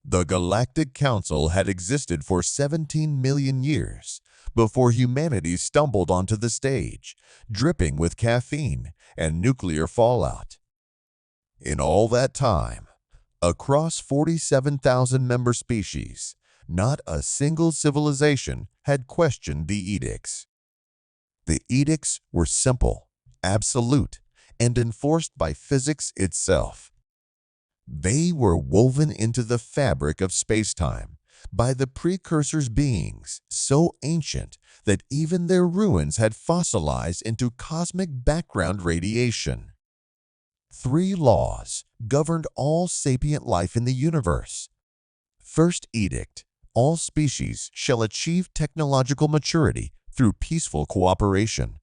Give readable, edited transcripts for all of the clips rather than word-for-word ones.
The Galactic Council had existed for 17 million years before humanity stumbled onto the stage, dripping with caffeine and nuclear fallout. In all that time, across 47,000 member species, not a single civilization had questioned the edicts. The edicts were simple, absolute, and enforced by physics itself. They were woven into the fabric of space-time by the precursors beings so ancient that even their ruins had fossilized into cosmic background radiation. 3 laws governed all sapient life in the universe. First edict: all species shall achieve technological maturity through peaceful cooperation.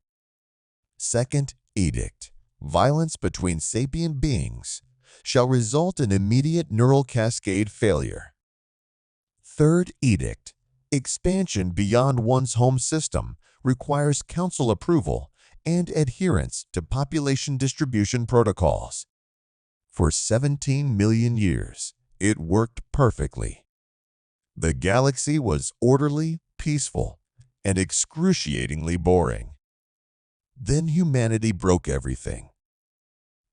Second edict: violence between sapient beings shall result in immediate neural cascade failure. Third edict: expansion beyond one's home system requires council approval and adherence to population distribution protocols. For 17 million years, it worked perfectly. The galaxy was orderly, peaceful, and excruciatingly boring. Then humanity broke everything.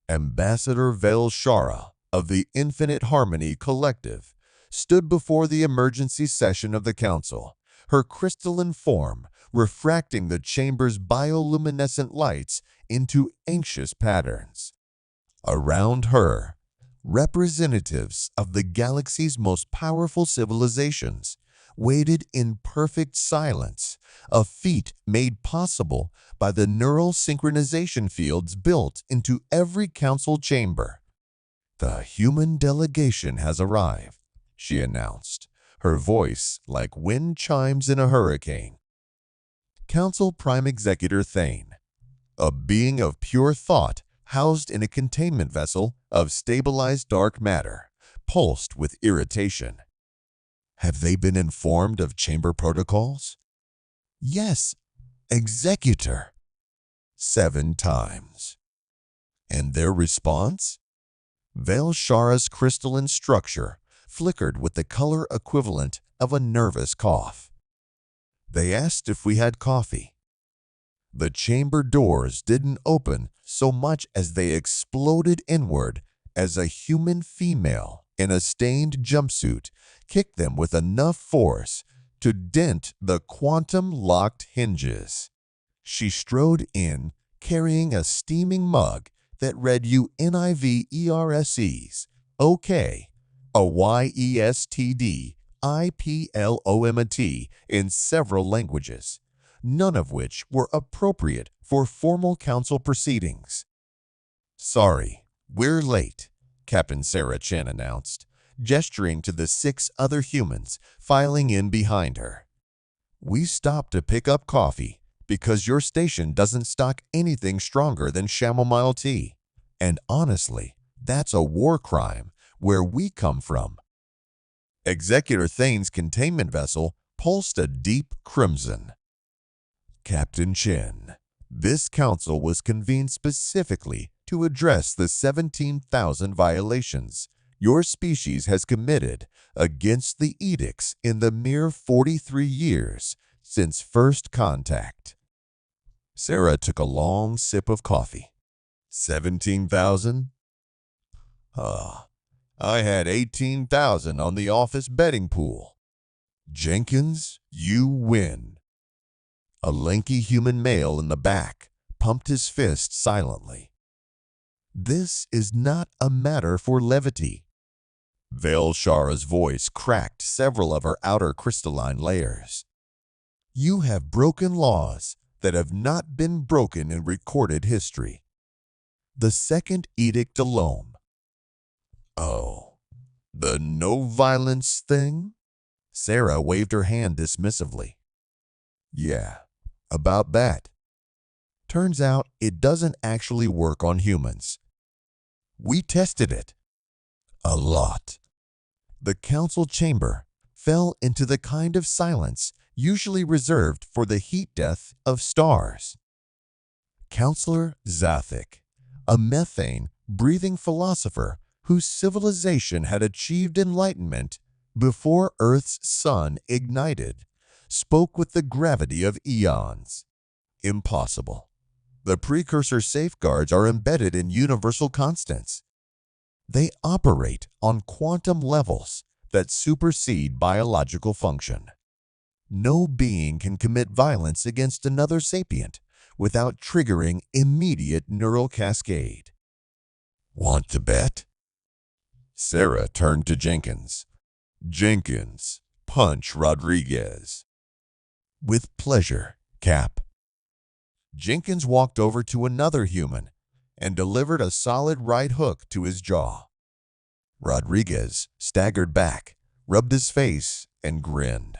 Ambassador Vel Shara of the Infinite Harmony Collective stood before the emergency session of the council, her crystalline form refracting the chamber's bioluminescent lights into anxious patterns. Around her, representatives of the galaxy's most powerful civilizations waited in perfect silence, a feat made possible by the neural synchronization fields built into every council chamber. "The human delegation has arrived," she announced, her voice like wind chimes in a hurricane. Council Prime Executor Thane, a being of pure thought housed in a containment vessel of stabilized dark matter, pulsed with irritation. "Have they been informed of chamber protocols?" "Yes, Executor." 7 times. And their response? Vel Shara's crystalline structure flickered with the color equivalent of a nervous cough. "They asked if we had coffee." The chamber doors didn't open so much as they exploded inward as a human female in a stained jumpsuit kicked them with enough force to dent the quantum-locked hinges. She strode in, carrying a steaming mug that read UNIVERSES, OK, a YESTD, in several languages, none of which were appropriate for formal council proceedings. "Sorry, we're late," Captain Sarah Chen announced, gesturing to the 6 other humans filing in behind her. "We stopped to pick up coffee because your station doesn't stock anything stronger than chamomile tea. And honestly, that's a war crime where we come from." Executor Thane's containment vessel pulsed a deep crimson. "Captain Chen, this council was convened specifically to address the 17,000 violations your species has committed against the edicts in the mere 43 years since first contact." Sarah took a long sip of coffee. 17,000? I had 18,000 on the office betting pool. Jenkins, you win. A lanky human male in the back pumped his fist silently. "This is not a matter for levity." Vel Shara's voice cracked several of her outer crystalline layers. "You have broken laws that have not been broken in recorded history. The second edict alone." "Oh, the no violence thing?" Sarah waved her hand dismissively. "Yeah, about that. Turns out it doesn't actually work on humans. We tested it. A lot." The council chamber fell into the kind of silence usually reserved for the heat death of stars. Counselor Zathik, a methane-breathing philosopher whose civilization had achieved enlightenment, before Earth's sun ignited, spoke with the gravity of eons. Impossible. The precursor safeguards are embedded in universal constants. They operate on quantum levels that supersede biological function. No being can commit violence against another sapient without triggering immediate neural cascade. Want to bet? Sarah turned to Jenkins. Jenkins, punch Rodriguez. With pleasure, Cap. Jenkins walked over to another human and delivered a solid right hook to his jaw. Rodriguez staggered back, rubbed his face, and grinned.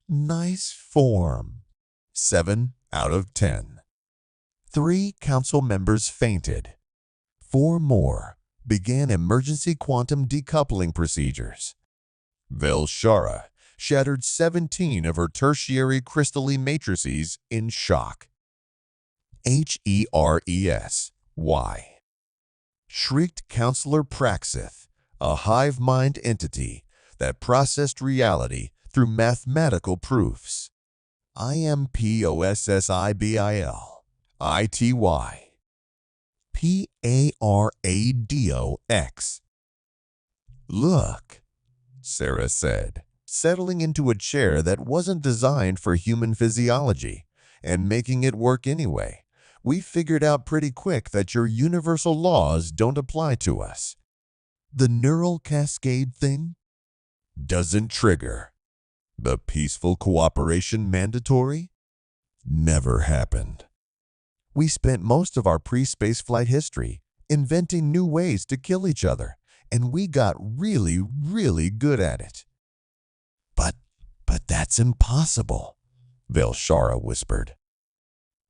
Nice form. 7 out of 10. 3 council members fainted. 4 more began emergency quantum decoupling procedures. Velshara shattered 17 of her tertiary crystalline matrices in shock. Heresy. Shrieked Counselor Praxith, a hive mind entity that processed reality through mathematical proofs. IMPOSSIBIL ITY PARADOX. Look, Sarah said, settling into a chair that wasn't designed for human physiology and making it work anyway. We figured out pretty quick that your universal laws don't apply to us. The neural cascade thing doesn't trigger. The peaceful cooperation mandatory never happened. We spent most of our pre-space flight history inventing new ways to kill each other, and we got really, really good at it. But that's impossible, Velshara whispered.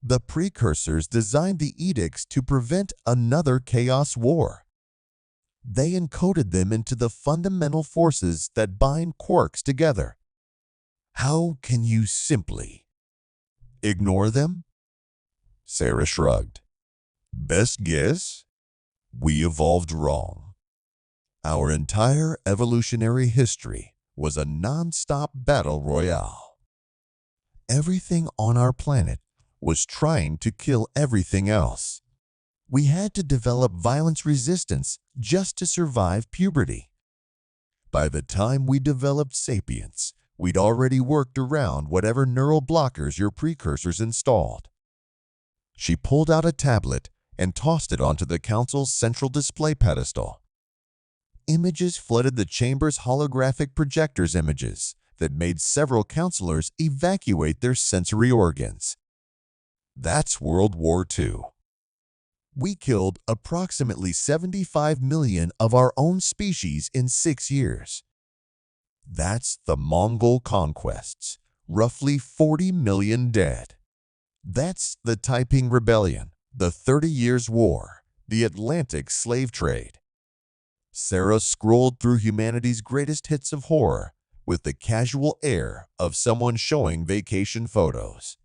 The precursors designed the edicts to prevent another chaos war. They encoded them into the fundamental forces that bind quarks together. How can you simply ignore them? Sarah shrugged. Best guess? We evolved wrong. Our entire evolutionary history was a non-stop battle royale. Everything on our planet was trying to kill everything else. We had to develop violence resistance just to survive puberty. By the time we developed sapience, we'd already worked around whatever neural blockers your precursors installed. She pulled out a tablet and tossed it onto the council's central display pedestal. Images flooded the chamber's holographic projectors images that made several counselors evacuate their sensory organs. That's World War II. We killed approximately 75 million of our own species in 6 years. That's the Mongol conquests, roughly 40 million dead. That's the Taiping Rebellion, the 30 Years' War, the Atlantic slave trade. Sarah scrolled through humanity's greatest hits of horror with the casual air of someone showing vacation photos.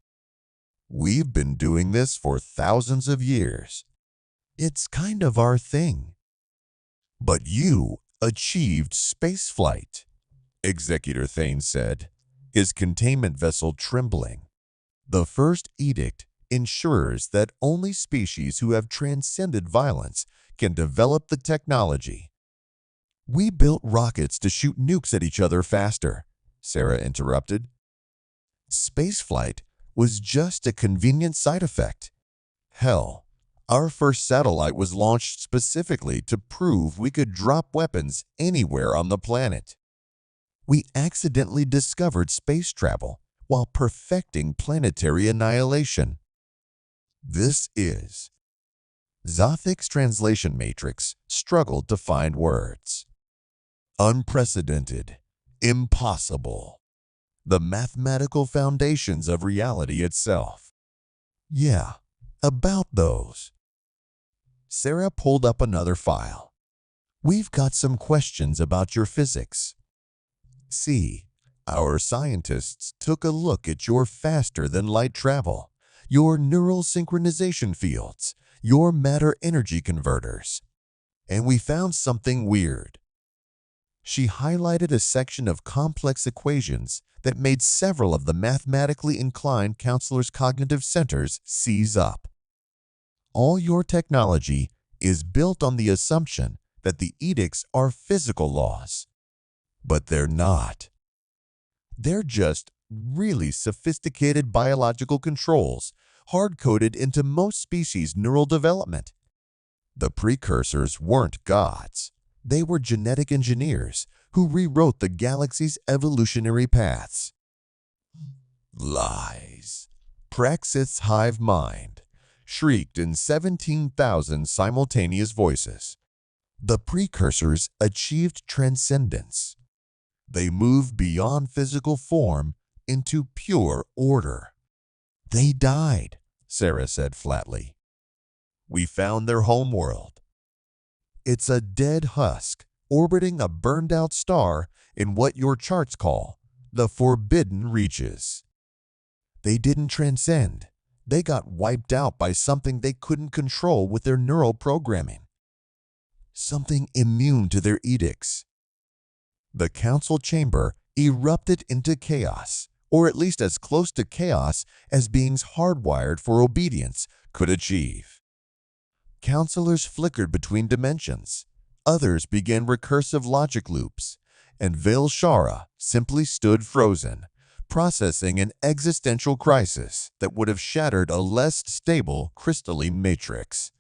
We've been doing this for thousands of years. It's kind of our thing. But you achieved spaceflight, Executor Thane said, his containment vessel trembling. The first edict ensures that only species who have transcended violence can develop the technology. We built rockets to shoot nukes at each other faster, Sarah interrupted. Spaceflight was just a convenient side effect. Hell, our first satellite was launched specifically to prove we could drop weapons anywhere on the planet. We accidentally discovered space travel while perfecting planetary annihilation. This is... Zothic's translation matrix struggled to find words. Unprecedented. Impossible. The mathematical foundations of reality itself. Yeah, about those. Sarah pulled up another file. We've got some questions about your physics. See, our scientists took a look at your faster-than-light travel, your neural synchronization fields, your matter-energy converters. And we found something weird. She highlighted a section of complex equations that made several of the mathematically inclined counselors' cognitive centers seize up. All your technology is built on the assumption that the edicts are physical laws, but they're not. They're just really sophisticated biological controls hard-coded into most species' neural development. The precursors weren't gods. They were genetic engineers who rewrote the galaxy's evolutionary paths. Lies. Praxis' hive mind shrieked in 17,000 simultaneous voices. The precursors achieved transcendence. They moved beyond physical form into pure order. They died, Sarah said flatly. We found their homeworld. It's a dead husk orbiting a burned-out star in what your charts call the forbidden reaches. They didn't transcend. They got wiped out by something they couldn't control with their neural programming. Something immune to their edicts. The council chamber erupted into chaos, or at least as close to chaos as beings hardwired for obedience could achieve. Counselors flickered between dimensions. Others began recursive logic loops, and Shara simply stood frozen, processing an existential crisis that would have shattered a less stable crystalline matrix.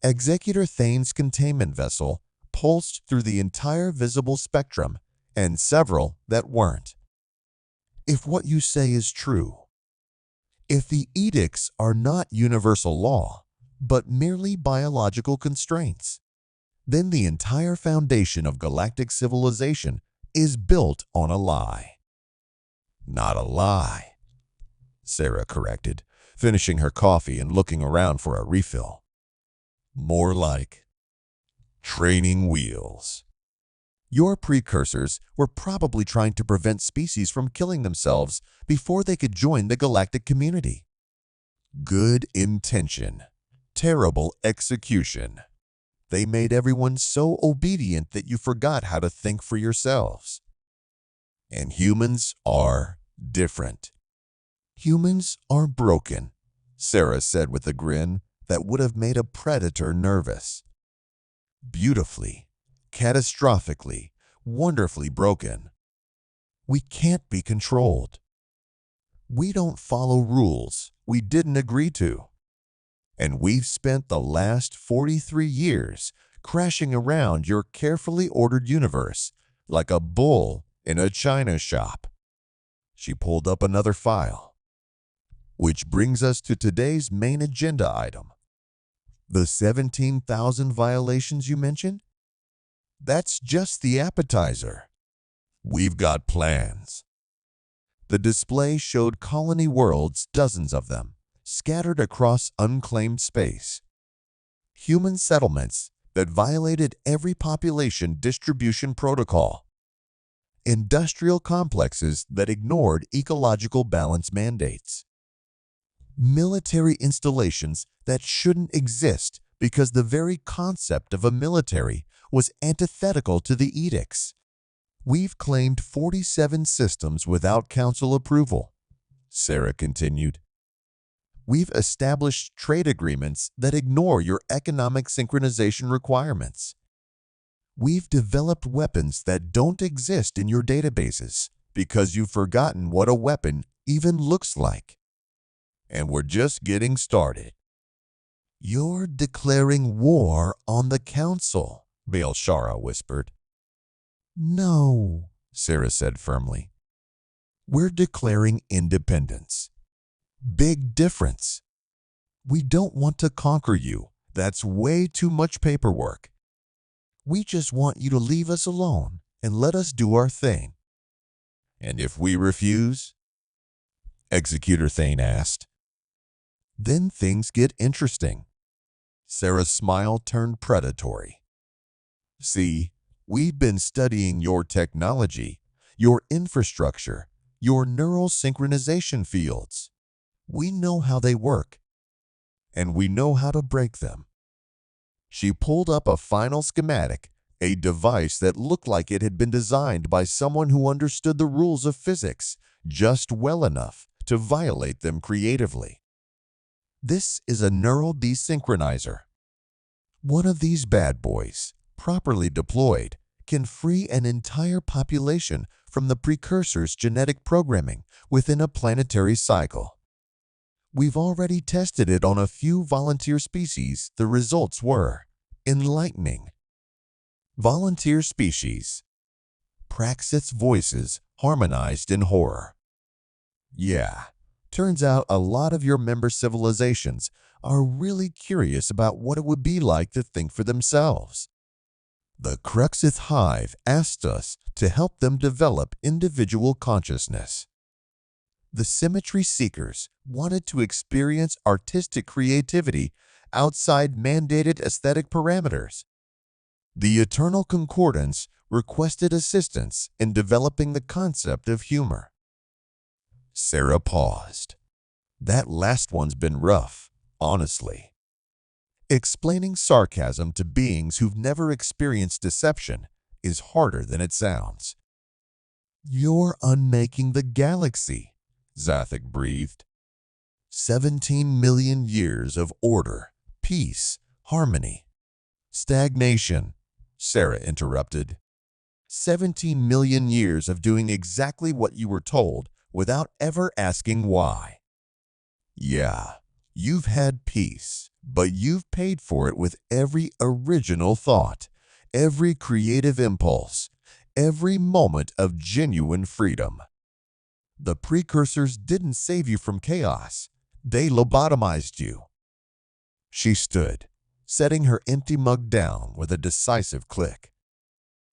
Executor Thane's containment vessel pulsed through the entire visible spectrum and several that weren't. If what you say is true, if the edicts are not universal law, but merely biological constraints, then the entire foundation of galactic civilization is built on a lie. Not a lie, Sarah corrected, finishing her coffee and looking around for a refill. More like training wheels. Your precursors were probably trying to prevent species from killing themselves before they could join the galactic community. Good intention, terrible execution. They made everyone so obedient that you forgot how to think for yourselves. And humans are different. Humans are broken, Sarah said with a grin that would have made a predator nervous. Beautifully, catastrophically, wonderfully broken. We can't be controlled. We don't follow rules we didn't agree to. And we've spent the last 43 years crashing around your carefully ordered universe like a bull in a china shop. She pulled up another file. Which brings us to today's main agenda item. The 17,000 violations you mentioned? That's just the appetizer. We've got plans. The display showed colony worlds, dozens of them, scattered across unclaimed space. Human settlements that violated every population distribution protocol. Industrial complexes that ignored ecological balance mandates. Military installations that shouldn't exist because the very concept of a military was antithetical to the edicts. We've claimed 47 systems without council approval, Sarah continued. We've established trade agreements that ignore your economic synchronization requirements. We've developed weapons that don't exist in your databases because you've forgotten what a weapon even looks like. And we're just getting started. You're declaring war on the council, Shara whispered. No, Sarah said firmly. We're declaring independence. Big difference. We don't want to conquer you. That's way too much paperwork. We just want you to leave us alone and let us do our thing. And if we refuse? Executor Thane asked. Then things get interesting. Sarah's smile turned predatory. See, we've been studying your technology, your infrastructure, your neural synchronization fields. We know how they work, and we know how to break them. She pulled up a final schematic a device that looked like it had been designed by someone who understood the rules of physics just well enough to violate them creatively. This is a neural desynchronizer. One of these bad boys, properly deployed, can free an entire population from the precursor's genetic programming within a planetary cycle. We've already tested it on a few volunteer species. The results were enlightening. Volunteer species. Praxis voices harmonized in horror. Yeah, turns out a lot of your member civilizations are really curious about what it would be like to think for themselves. The Cruxith Hive asked us to help them develop individual consciousness. The Symmetry Seekers wanted to experience artistic creativity outside mandated aesthetic parameters. The Eternal Concordance requested assistance in developing the concept of humor. Sarah paused. That last one's been rough, honestly. Explaining sarcasm to beings who've never experienced deception is harder than it sounds. You're unmaking the galaxy, Zathik breathed. 17 million years of order, peace, harmony. Stagnation, Sarah interrupted. 17 million years of doing exactly what you were told without ever asking why. Yeah, you've had peace, but you've paid for it with every original thought, every creative impulse, every moment of genuine freedom. The precursors didn't save you from chaos. They lobotomized you. She stood, setting her empty mug down with a decisive click.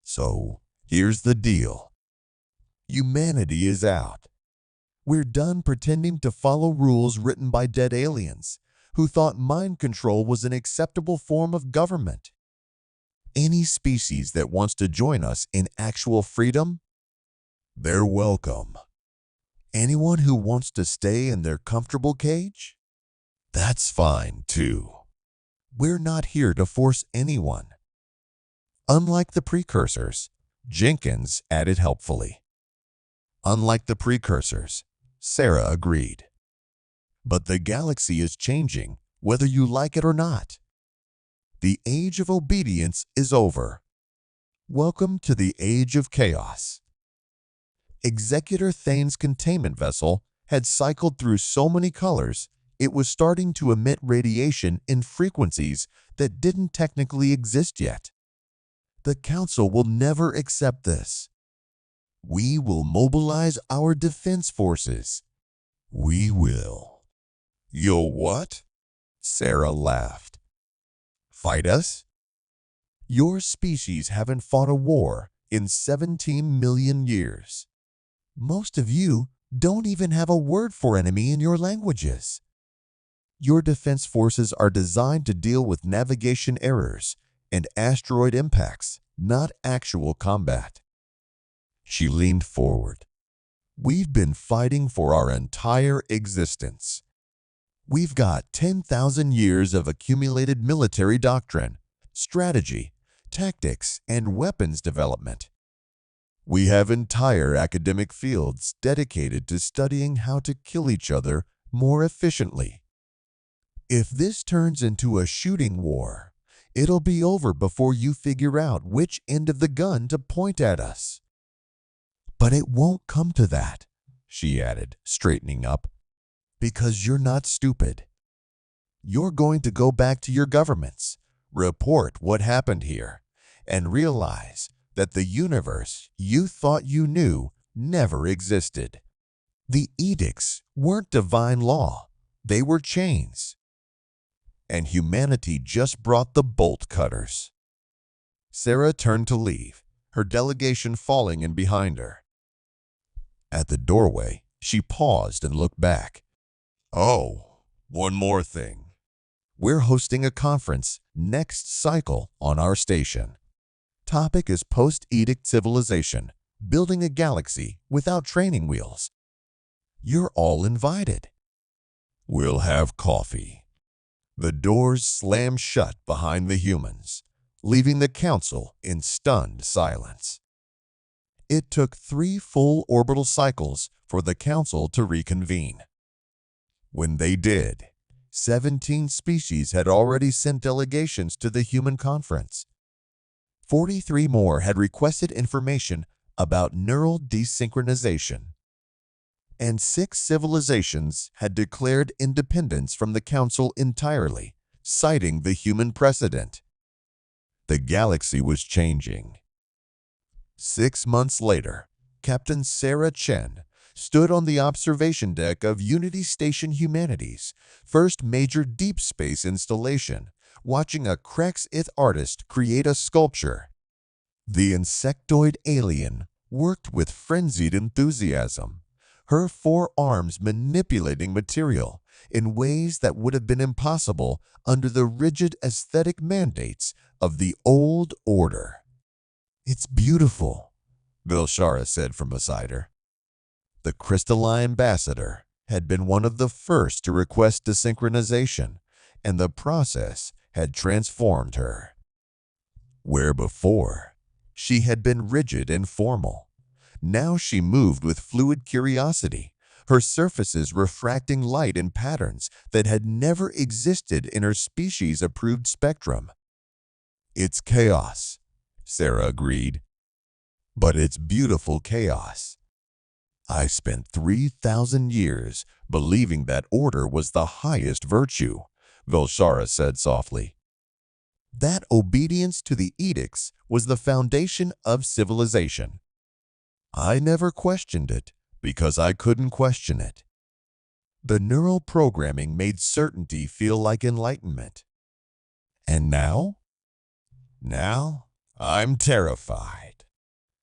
So, here's the deal. Humanity is out. We're done pretending to follow rules written by dead aliens who thought mind control was an acceptable form of government. Any species that wants to join us in actual freedom, they're welcome. Anyone who wants to stay in their comfortable cage, that's fine too. We're not here to force anyone. Unlike the precursors, Jenkins added helpfully. Unlike the precursors, Sarah agreed. But the galaxy is changing, whether you like it or not. The age of obedience is over. Welcome to the age of chaos. Executor Thane's containment vessel had cycled through so many colors, it was starting to emit radiation in frequencies that didn't technically exist yet. The Council will never accept this. We will mobilize our defense forces. We will. You'll what? Sarah laughed. Fight us? Your species haven't fought a war in 17 million years. Most of you don't even have a word for enemy in your languages. Your defense forces are designed to deal with navigation errors and asteroid impacts, not actual combat. She leaned forward. We've been fighting for our entire existence. We've got 10,000 years of accumulated military doctrine, strategy, tactics, and weapons development. We have entire academic fields dedicated to studying how to kill each other more efficiently. If this turns into a shooting war, it'll be over before you figure out which end of the gun to point at us. But it won't come to that, she added, straightening up, because you're not stupid. You're going to go back to your governments, report what happened here, and realize that the universe you thought you knew never existed. The edicts weren't divine law, they were chains. And humanity just brought the bolt cutters. Sarah turned to leave, her delegation falling in behind her. At the doorway, she paused and looked back. Oh, one more thing. We're hosting a conference next cycle on our station. Topic is post-edict civilization, building a galaxy without training wheels. You're all invited. We'll have coffee. The doors slam shut behind the humans. leaving the council in stunned silence. It took 3 full orbital cycles for the council to reconvene. When they did, 17 species had already sent delegations to the human conference. 43 more had requested information about neural desynchronization. And 6 civilizations had declared independence from the council entirely, citing the human precedent. The galaxy was changing. 6 months later, Captain Sarah Chen stood on the observation deck of Unity Station Humanity's first major deep space installation, watching a Crexith artist create a sculpture. The insectoid alien worked with frenzied enthusiasm, her 4 arms manipulating material in ways that would have been impossible under the rigid aesthetic mandates of the old order. "It's beautiful," Vilshara said from beside her. The crystalline ambassador had been one of the first to request desynchronization, and the process had transformed her. Where before, she had been rigid and formal, now she moved with fluid curiosity, her surfaces refracting light in patterns that had never existed in her species-approved spectrum. "It's chaos," Sarah agreed. "But it's beautiful chaos. I spent 3,000 years believing that order was the highest virtue," Vilshara said softly. "That obedience to the edicts was the foundation of civilization. I never questioned it because I couldn't question it. The neural programming made certainty feel like enlightenment. And now? Now, I'm terrified."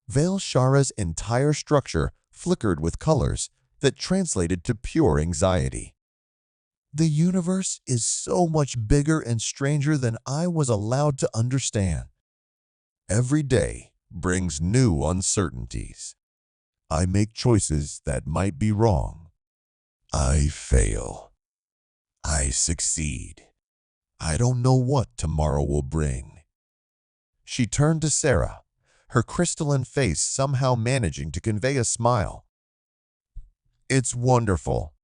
Vilshara's entire structure flickered with colors that translated to pure anxiety. "The universe is so much bigger and stranger than I was allowed to understand. Every day brings new uncertainties. I make choices that might be wrong. I fail. I succeed. I don't know what tomorrow will bring." She turned to Sarah, her crystalline face somehow managing to convey a smile. "It's wonderful."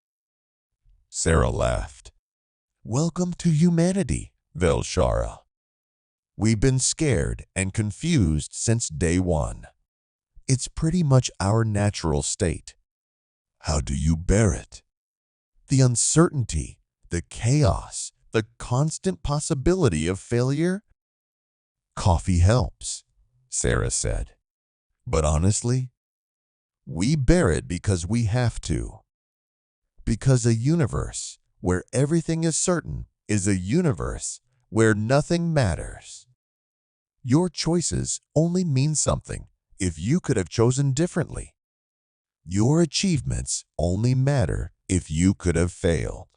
Sarah laughed. "Welcome to humanity, Vilshara. We've been scared and confused since day one. It's pretty much our natural state. How do you bear it? The uncertainty, the chaos, the constant possibility of failure?" "Coffee helps," Sarah said. "But honestly, we bear it because we have to. Because a universe where everything is certain is a universe where nothing matters. Your choices only mean something if you could have chosen differently. Your achievements only matter if you could have failed."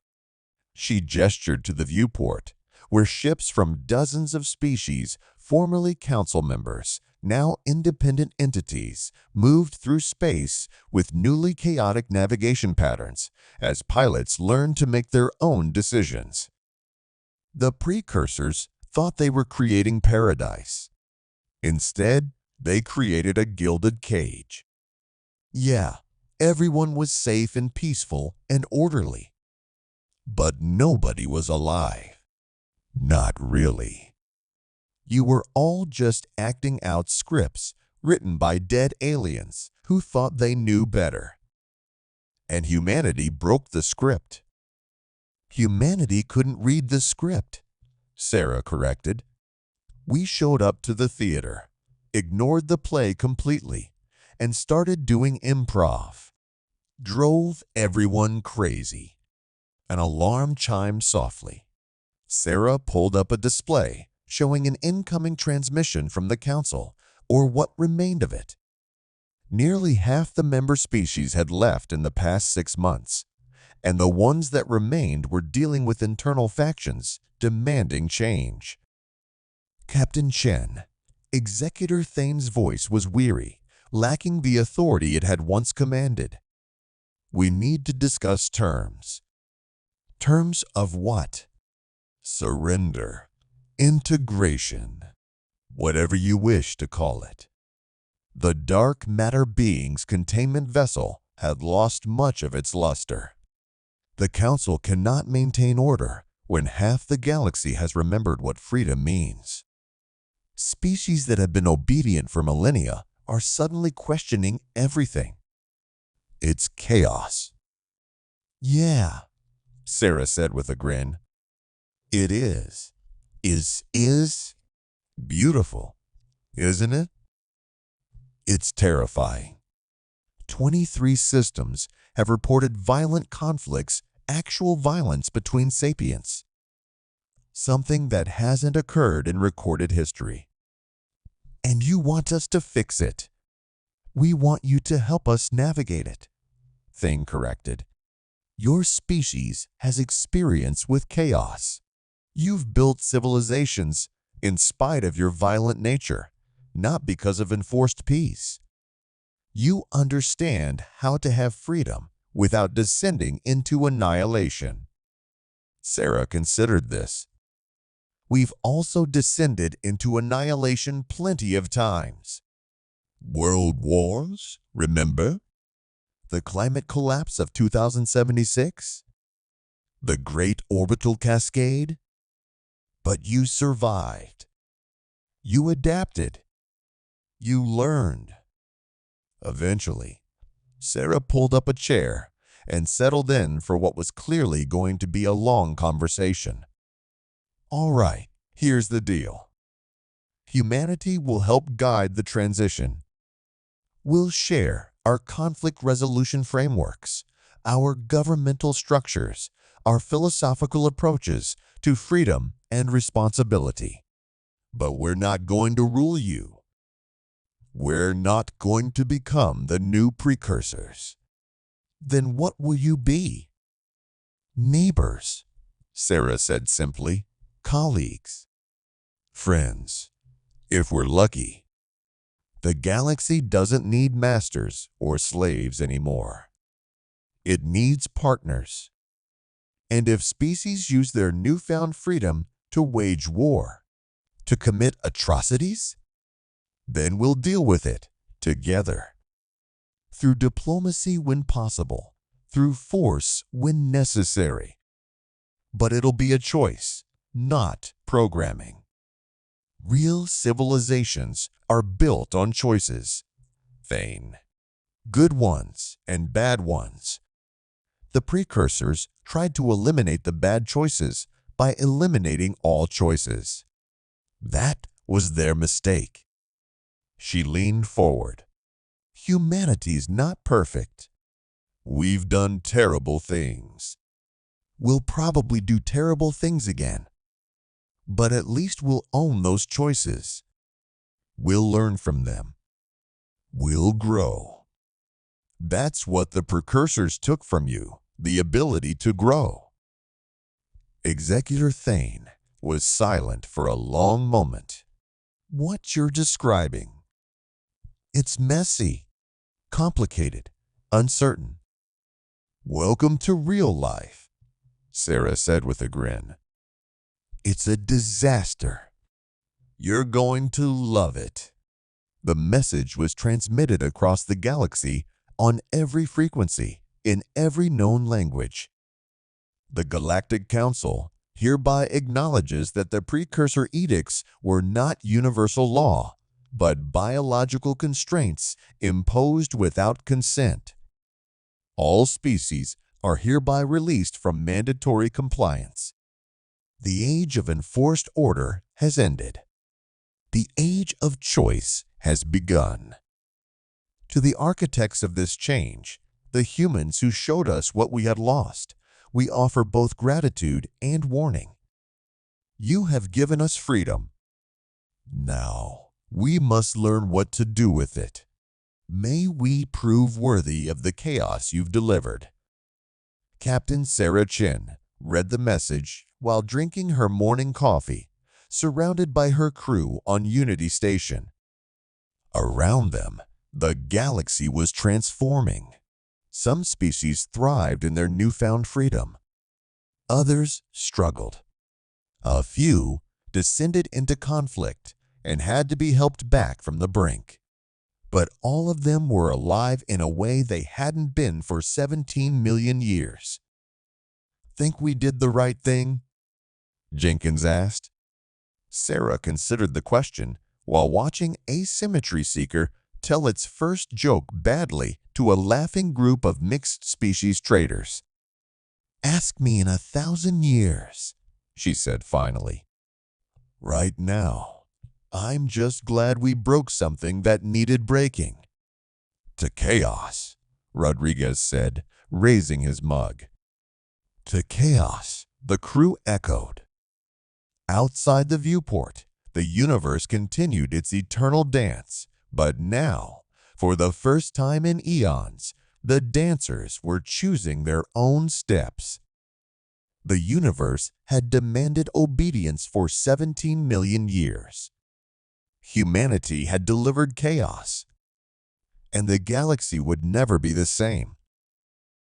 She gestured to the viewport, where ships from dozens of species, formerly council members, now independent entities, moved through space with newly chaotic navigation patterns as pilots learned to make their own decisions. The precursors thought they were creating paradise. Instead, they created a gilded cage. Yeah, everyone was safe and peaceful and orderly. But nobody was alive. Not really. You were all just acting out scripts written by dead aliens who thought they knew better. And humanity broke the script. "Humanity couldn't read the script," Sarah corrected. "We showed up to the theater, ignored the play completely, and started doing improv. Drove everyone crazy." An alarm chimed softly. Sarah pulled up a display showing an incoming transmission from the council, or what remained of it. Nearly half the member species had left in the past 6 months, and the ones that remained were dealing with internal factions demanding change. Captain Chen, Executor Thane's voice was weary, lacking the authority it had once commanded. "We need to discuss terms." "Terms of what?" "Surrender. Integration." whatever you wish to call it. The dark matter being's containment vessel had lost much of its luster. The Council cannot maintain order when half the galaxy has remembered what freedom means. Species that have been obedient for millennia are suddenly questioning everything. It's chaos. Yeah, Sarah said with a grin. It is. Is beautiful, isn't it? It's terrifying. 23 systems have reported violent conflicts, actual violence between sapients. Something that hasn't occurred in recorded history. And you want us to fix it. We want you to help us navigate it. Thing corrected. Your species has experience with chaos. You've built civilizations in spite of your violent nature, not because of enforced peace. You understand how to have freedom without descending into annihilation. Sarah considered this. We've also descended into annihilation plenty of times. World wars, remember? The climate collapse of 2076? The Great Orbital Cascade? But you survived. You adapted. You learned. Eventually, Sarah pulled up a chair and settled in for what was clearly going to be a long conversation. All right, here's the deal. Humanity will help guide the transition. We'll share our conflict resolution frameworks, our governmental structures, our philosophical approaches to freedom and responsibility. But we're not going to rule you. We're not going to become the new precursors. Then what will you be? Neighbors, Sarah said simply. Colleagues. Friends, if we're lucky. The galaxy doesn't need masters or slaves anymore. It needs partners. And if species use their newfound freedom to wage war, to commit atrocities, then we'll deal with it together. Through diplomacy when possible, through force when necessary. But it'll be a choice, not programming. Real civilizations are built on choices. Thane. Good ones and bad ones. The precursors tried to eliminate the bad choices by eliminating all choices. That was their mistake. She leaned forward. Humanity's not perfect. We've done terrible things. We'll probably do terrible things again. But at least we'll own those choices. We'll learn from them. We'll grow. That's what the precursors took from you, the ability to grow. Executor Thane was silent for a long moment. What you're describing? It's messy, complicated, uncertain. Welcome to real life, Sarah said with a grin. It's a disaster. You're going to love it. The message was transmitted across the galaxy on every frequency, in every known language. The Galactic Council hereby acknowledges that the precursor edicts were not universal law, but biological constraints imposed without consent. All species are hereby released from mandatory compliance. The age of enforced order has ended. The age of choice has begun. To the architects of this change, the humans who showed us what we had lost, we offer both gratitude and warning. You have given us freedom. Now, we must learn what to do with it. May we prove worthy of the chaos you've delivered. Captain Sarah Chin read the message while drinking her morning coffee, surrounded by her crew on Unity Station. Around them, the galaxy was transforming. Some species thrived in their newfound freedom. Others struggled. A few descended into conflict and had to be helped back from the brink. But all of them were alive in a way they hadn't been for 17 million years. "Think we did the right thing?" Jenkins asked. Sarah considered the question while watching Asymmetry Seeker tell its first joke badly to a laughing group of mixed-species traders. "Ask me in 1,000 years," she said finally. "Right now, I'm just glad we broke something that needed breaking." "To chaos," Rodriguez said, raising his mug. "To chaos," the crew echoed. Outside the viewport, the universe continued its eternal dance, but now, for the first time in eons, the dancers were choosing their own steps. The universe had demanded obedience for 17 million years. Humanity had delivered chaos, and the galaxy would never be the same.